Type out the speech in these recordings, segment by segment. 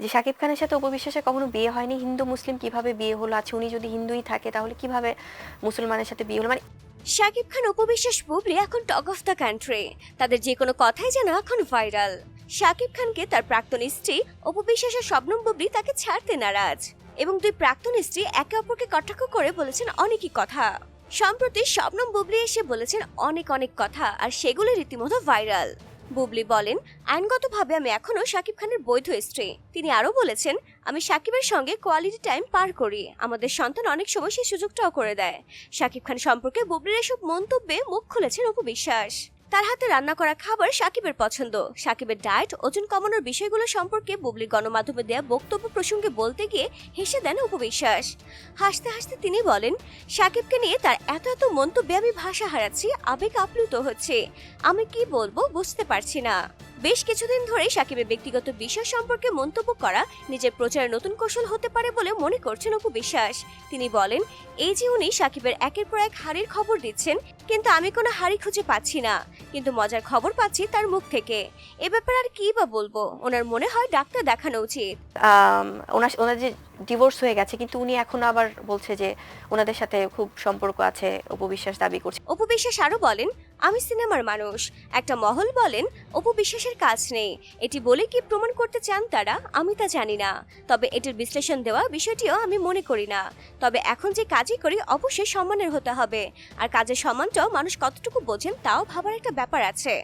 যে শাকিব খানের সাথে অপু বিশ্বাসের কখনো বিয়ে হয়নি, হিন্দু মুসলিম কিভাবে বিয়ে হলো? আচ্ছা উনি যদি হিন্দুই থাকে তাহলে কিভাবে মুসলমানের সাথে বিয়ে হলো? মানে শাকিব খান অপু বিশ্বাস বুবলি এখন টক অফ দ্য কান্ট্রি। তাদের যে কোনো কথাই যেন এখন ভাইরাল। শাকিব খানকে তার প্রাক্তন স্ত্রী অপু বিশ্বাসের শবনম বুবলি তাকে ছাড়তে নারাজ, এবং দুই প্রাক্তন স্ত্রী একে অপরকে কটাক্ষ করে বলেছেন অনেকই কথা। সম্প্রতি শবনম বুবলি এসে বলেছেন অনেক অনেক কথা, আর সেগুলো রীতিমতো ভাইরাল। বুবলি বলেন, আইনগতভাবে আমি এখনো শাকিব খানের বৈধ স্ত্রী। তিনি আরো বলেছেন, আমি শাকিবের সঙ্গে কোয়ালিটি টাইম পার করি, আমাদের সন্তান অনেক সময় সেই সুযোগটাও করে দেয়। শাকিব খান সম্পর্কে বুবলির এসব মন্তব্যে মুখ খুলেছেন অপু বিশ্বাস। তার হাতে রান্না করা খাবার শাকিবের পছন্দ। শাকিবের ডায়েট, ওজন কমানোর বিষয়গুলো সম্পর্কে বুবলি গণমাধ্যমে দেয়া বক্তব্য প্রসঙ্গে বলতে গিয়ে হেসে দেন অপু বিশ্বাস। হাসতে হাসতে তিনি বলেন, শাকিবকে নিয়ে তার এত এত মন্তব্যে আমি ভাষা হারাচ্ছি, আবেগ আপ্লুত হচ্ছে। আমি কি বলবো বুঝতে পারছি না। বেশ কিছুদিন ধরে শাকিবের ব্যক্তিগত বিষয় সম্পর্কে মন্তব্য করা নিজের প্রচারের নতুন কৌশল হতে পারে বলে মনে করছেন অপু বিশ্বাস। তিনি বলেন, এই যে উনি শাকিবের একের পর এক হারির খবর দিচ্ছেন, কিন্তু আমি কোনো হারি খুঁজে পাচ্ছি না, কিন্তু মজার খবর পাচ্ছি তার মুখ থেকে। এ ব্যাপারে আর কি বা বলবো, ওনার মনে হয় ডাক্তার দেখানো উচিত। ওনার যে ডিভোর্স হয়ে গেছে, কিন্তু উনি এখন আবার বলছে যে ওনাদের সাথে খুব সম্পর্ক আছে, অপু বিশ্বাস দাবি করছে। অপু বিশ্বাস আরো বলেন, আমি সিনেমার মানুষ। একটা মহল বলেন অপু বিশ্বাসের কাজ নেই, এটি বলে কি প্রমাণ করতে চান তারা আমি তা জানি না। তবে এটির বিশ্লেষণ দেওয়া বিষয়টিও আমি মনে করি না। তবে এখন যে কাজই করি অবশ্যই সম্মানের হতে হবে, আর কাজের সম্মানটাও মানুষ কতটুকু বোঝেন তাও ভাবার একটা ব্যাপার আছে।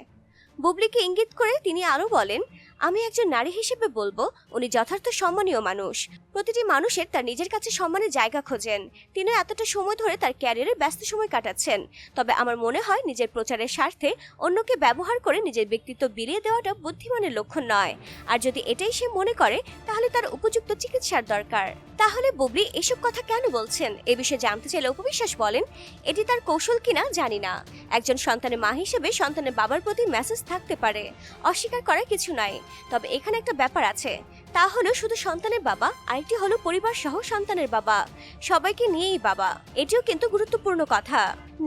বুবলিকে ইঙ্গিত করে তিনি আরো বলেন, আমি একজন নারী হিসেবে বলবো উনি যথার্থ সম্মানীয় মানুষ। প্রতিটি মানুষের তার নিজের কাছে সম্মানের জায়গা খোঁজেন। তিনি এতটা সময় ধরে তার ক্যারিয়ারে ব্যস্ত সময় কাটাচ্ছেন। তবে আমার মনে হয় নিজের প্রচারের স্বার্থে অন্যকে ব্যবহার করে নিজের ব্যক্তিত্ব বিলিয়ে দেওয়াটা বুদ্ধিমানের লক্ষণ নয়। আর যদি এটাই সে মনে করে তাহলে তার উপযুক্ত চিকিৎসার দরকার। তাহলে বুবলি এসব কথা কেন বলছেন? এ বিষয়ে জানতে চাইলে অপু বিশ্বাস বলেন, এটি তার কৌশল কিনা জানি না। একজন সন্তানের মা হিসেবে সন্তানের বাবার প্রতি মেসেজ থাকতে পারে, অস্বীকার করার কিছু নাই। তবে এখানে একটা ব্যাপার আছে, তা হলো শুধু সন্তানের বাবা, আরেকটি হলো পরিবার সহ সন্তানের বাবা, সবাইকে নিয়েই বাবা। এটিও কিন্তু গুরুত্বপূর্ণ কথা।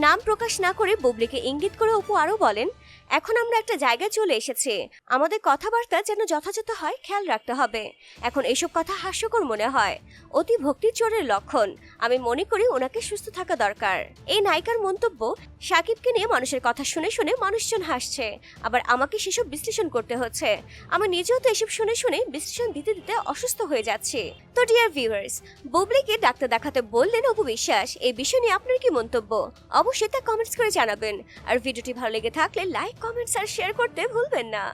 নাম প্রকাশ না করে বুবলিকে ইঙ্গিত করে অপু আরো বলেন, এখন আমরা একটা জায়গায় চলে এসেছি, আমাদের কথাবার্তা যেন যথাযথ হয় খেয়াল রাখতে হবে। এখন এসব কথা হাস্যকর মনে হয়, অতি ভক্তি চোরের লক্ষণ। আমি মনে করি ওনাকে সুস্থ থাকা দরকার। এই নায়িকার মন্তব্য, শাকিবকে নিয়ে মানুষের কথা শুনে শুনে মানুষজন হাসছে, আবার আমাকে সেসব বিশ্লেষণ করতে হচ্ছে। আমি নিজেও তো এসব শুনে শুনে বিশ্লেষণ দিতে দিতে অসুস্থ হয়ে যাচ্ছি। তো ডিয়ার ভিউয়ার্স, বুবলিকে ডাক্তার দেখাতে বললেন অপু বিশ্বাস। এই বিষয় নিয়ে আপনার কি মন্তব্য অবশ্যই তা কমেন্টস করে জানাবেন। আর ভিডিওটি ভালো লেগে থাকলে লাইক, কমেন্টস আর শেয়ার করতে ভুলবেন না।